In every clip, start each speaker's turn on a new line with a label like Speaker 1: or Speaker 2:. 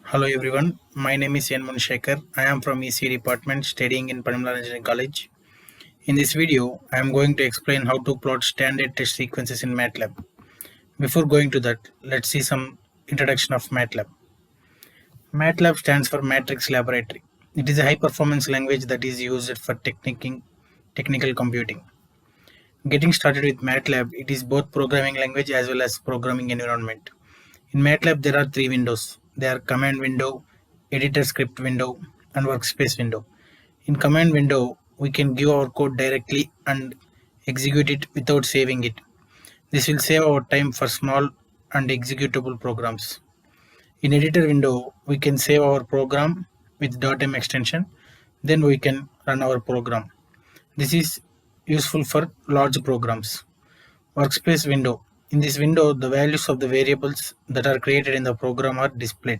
Speaker 1: Hello everyone, my name is N. Munshekar. I am from EC department studying in Padimala Engineering College. In this video, I am going to explain how to plot standard test sequences in Matlab. Before going to that, let's see some introduction of Matlab. Matlab stands for Matrix Laboratory. It is a high performance language that is used for technical computing. Getting started with Matlab, it is both programming language as well as programming environment. In Matlab, there are three windows. They are command window, editor script window, and workspace window. In command window, we can give our code directly and execute it without saving it. This will save our time for small and executable programs. In editor window, we can save our program with .m extension. Then we can run our program. This is useful for large programs. Workspace window. In this window, the values of the variables that are created in the program are displayed.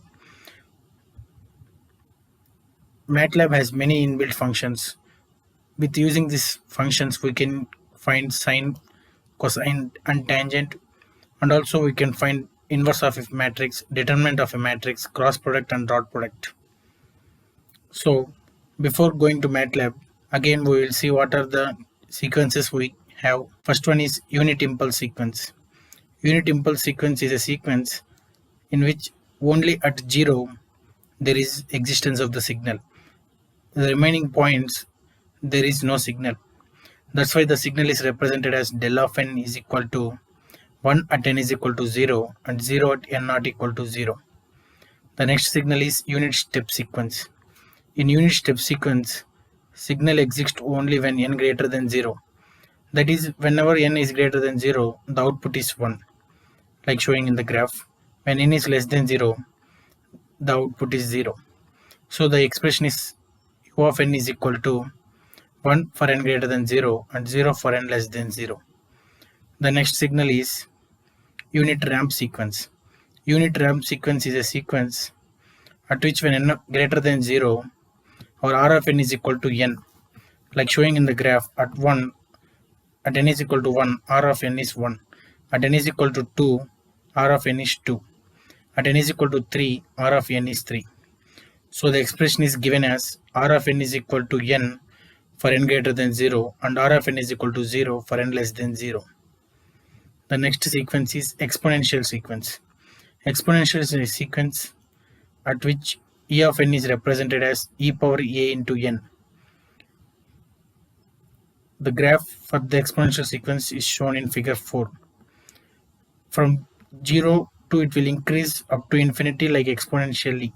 Speaker 1: Matlab has many inbuilt functions. With using these functions, we can find sine, cosine, and tangent, and also we can find inverse of a matrix, determinant of a matrix, cross product, and dot product. So, before going to Matlab, again we will see what are the sequences we have. First one is unit impulse sequence. Unit impulse sequence is a sequence in which only at 0 there is existence of the signal. The remaining points there is no signal. That's why the signal is represented as del of n is equal to 1 at n is equal to 0 and 0 at n not equal to 0. The next signal is unit step sequence. In unit step sequence, signal exists only when n greater than 0. That is, whenever n is greater than 0, the output is 1, like showing in the graph. When n is less than 0, the output is 0. So the expression is u of n is equal to 1 for n greater than 0 and 0 for n less than 0. The next signal is unit ramp sequence. Unit ramp sequence is a sequence at which when n greater than 0, our r of n is equal to n, like showing in the graph. At n is equal to 1, r of n is 1. At n is equal to 2, r of n is 2. At n is equal to 3, r of n is 3. So the expression is given as r of n is equal to n for n greater than 0 and r of n is equal to 0 for n less than 0. The next sequence is exponential sequence. Exponential is a sequence at which e of n is represented as e power a into n. The graph for the exponential sequence is shown in figure 4. From 0 to it will increase up to infinity like exponentially.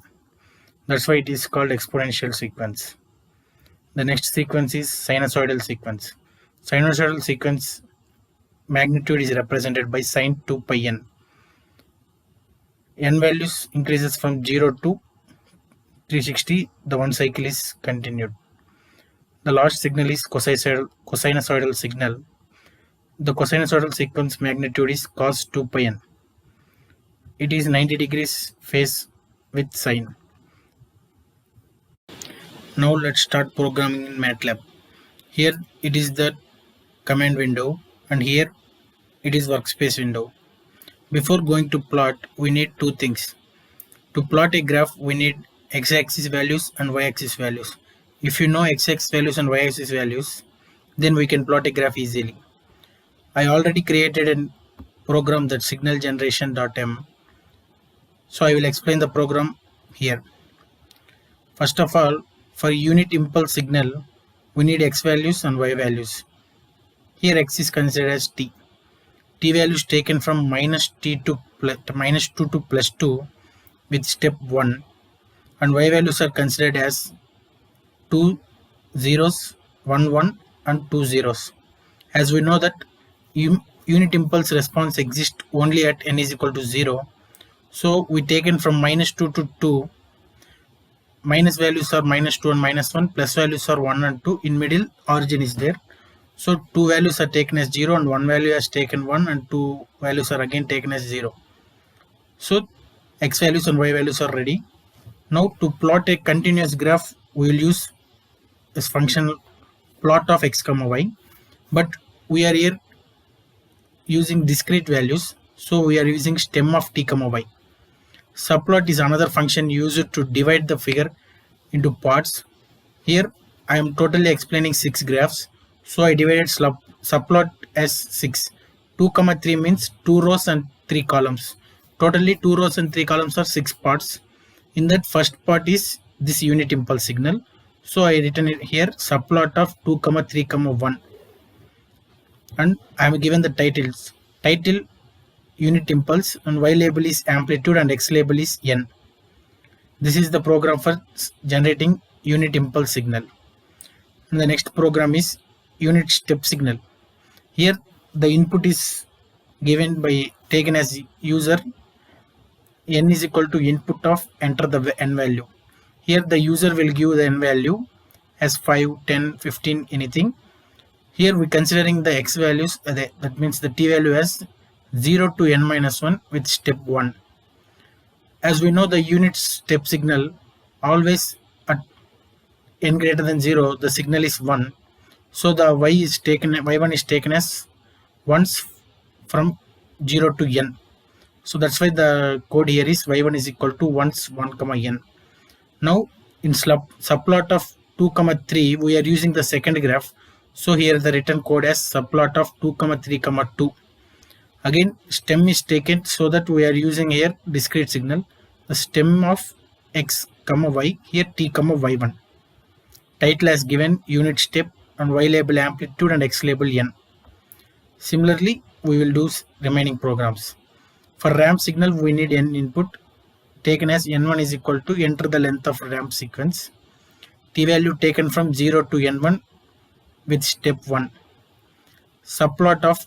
Speaker 1: That's why it is called exponential sequence. The next sequence is sinusoidal sequence. Sinusoidal sequence magnitude is represented by sine 2 pi n. N values increases from 0 to 360. The one cycle is continued. The last signal is cosinusoidal signal. The cosinusoidal sequence magnitude is cos 2 pi n. It is 90 degrees phase with sine. Now let's start programming in Matlab. Here it is the command window and here it is workspace window. Before going to plot, we need two things. To plot a graph, we need x-axis values and y-axis values. If you know x-axis values and y-axis values, then we can plot a graph easily. I already created a program that signal generation.m. So I will explain the program here. First of all, for unit impulse signal, we need x values and y values. Here x is considered as t. T values taken from minus 2 to plus 2 with step 1, and y values are considered as 2 zeros, 1 1 and 2 zeros. As we know that unit impulse response exists only at n is equal to 0, so we taken from minus 2 to 2. Minus values are minus 2 and minus 1, plus values are 1 and 2. In middle, origin is there. So 2 values are taken as 0 and 1 value is taken 1 and 2 values are again taken as 0. So x values and y values are ready. Now to plot a continuous graph, we will use this function plot of x comma y, but we are here using discrete values, so we are using stem of t comma y. Subplot is another function used to divide the figure into parts. Here I am totally explaining 6 graphs, so I divided subplot as 6. 2, 3 means 2 rows and 3 columns. Totally 2 rows and 3 columns are 6 parts. In that first part is this unit impulse signal. So I written it here, subplot of 2, 3, 1. And I am given the titles. Title unit impulse, and Y label is amplitude and X label is N. This is the program for generating unit impulse signal. And the next program is unit step signal. Here the input is given by taken as user. N is equal to input of enter the N value. Here the user will give the N value as 5, 10, 15, anything. Here we considering the X values, that means the T value as 0 to N minus 1 with step 1. As we know, the unit step signal always at N greater than 0, the signal is 1. So the Y1 is taken as once from 0 to N. So that's why the code here is Y1 is equal to once 1, N. Now in subplot of 2, 3, we are using the second graph. So here the written code as subplot of 2, 3, 2. Again stem is taken, so that we are using here discrete signal. The stem of X, Y, here T, Y1. Title as given unit step, and Y label amplitude and X label N. Similarly, we will do remaining programs. For ramp signal, we need N input, taken as N1 is equal to enter the length of ramp sequence. T value taken from 0 to N1 with step 1. Subplot of,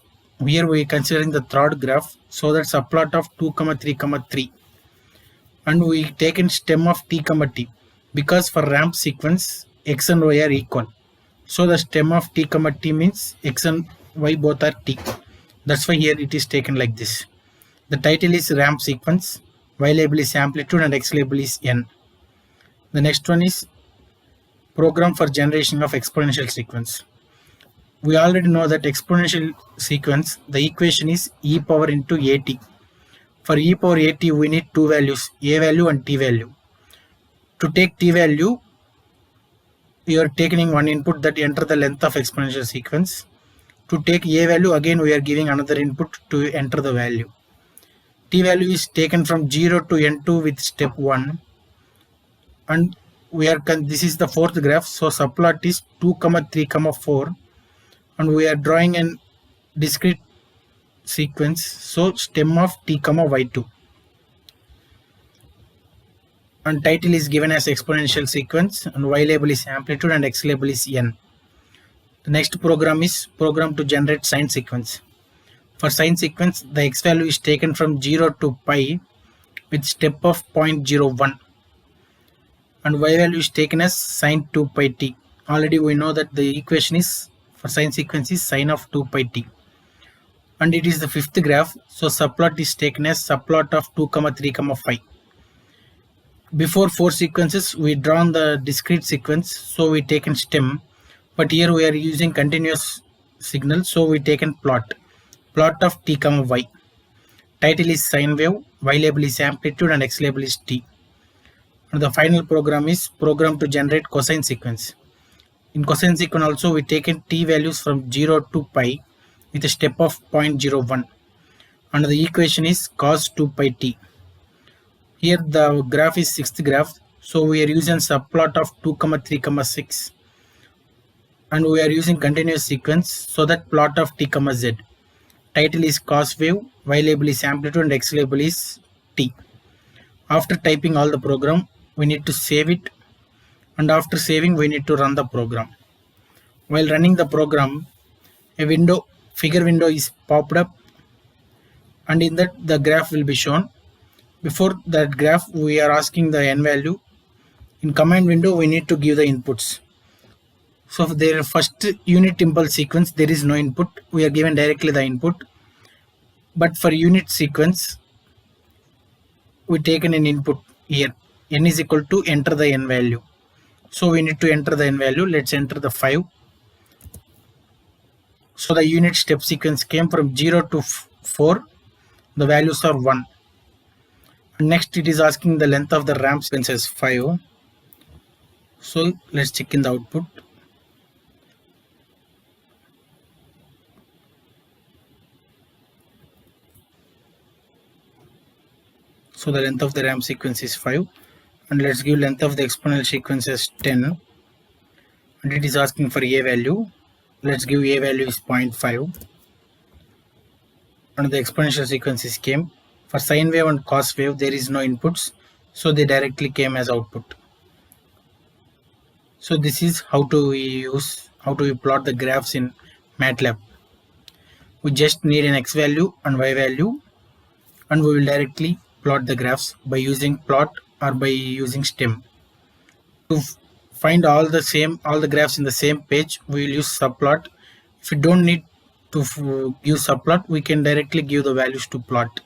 Speaker 1: here we are considering the third graph, so that subplot of 2, 3, 3. And we taken stem of T, T, because for ramp sequence X and Y are equal. So the stem of T, T means X and Y both are T. That's why here it is taken like this. The title is ramp sequence, Y label is amplitude and X label is N. The next one is program for generation of exponential sequence. We already know that exponential sequence, the equation is e power into at. For e power at, we need two values, a value and t value. To take t value, you are taking one input that enter the length of exponential sequence. To take a value, again we are giving another input to enter the value. T value is taken from 0 to n2 with step 1. And we are this is the fourth graph, so subplot is 2, 3, 4. And we are drawing a discrete sequence, so stem of t, y2. And title is given as exponential sequence, and y label is amplitude and x label is n. The next program is program to generate sine sequence. For sine sequence, the x value is taken from 0 to pi with step of 0.01. And y value is taken as sine 2 pi t. Already we know that the equation is for sine sequence is sine of 2 pi t. And it is the fifth graph, so subplot is taken as subplot of 2, 3, 5. Before 4 sequences, we drawn the discrete sequence, so we taken stem. But here we are using continuous signal, so we taken plot of t, y. Title is sine wave, y label is amplitude and x label is t. And the final program is program to generate cosine sequence. In cosine sequence also we taken t values from 0 to pi with a step of 0.01. And the equation is cos 2 pi t. Here the graph is sixth graph, so we are using subplot of 2, 3, 6. And we are using continuous sequence, so that plot of t, z. Title is cos wave, y label is amplitude and x label is t. After typing all the program, we need to save it, and after saving we need to run the program. While running the program, a figure window is popped up, and in that the graph will be shown. Before that graph we are asking the n value. In command window we need to give the inputs. So for their first unit impulse sequence there is no input, we are given directly the input. But for unit sequence we taken an input here, n is equal to enter the n value. So we need to enter the n value. Let's enter the 5. So the unit step sequence came from 0 to 4. The values are 1. Next, it is asking the length of the ramp sequence as 5. So let's check in the output. So the length of the ramp sequence is 5, and let's give length of the exponential sequence as 10, and it is asking for a value. Let's give a value is 0.5, and the exponential sequence is came. For sine wave and cos wave there is no inputs, so they directly came as output. So this is how to plot the graphs in Matlab. We just need an x value and y value, and we will directly plot the graphs by using plot or by using stem. To find all the graphs in the same page, we will use subplot. If you don't need to use subplot, we can directly give the values to plot.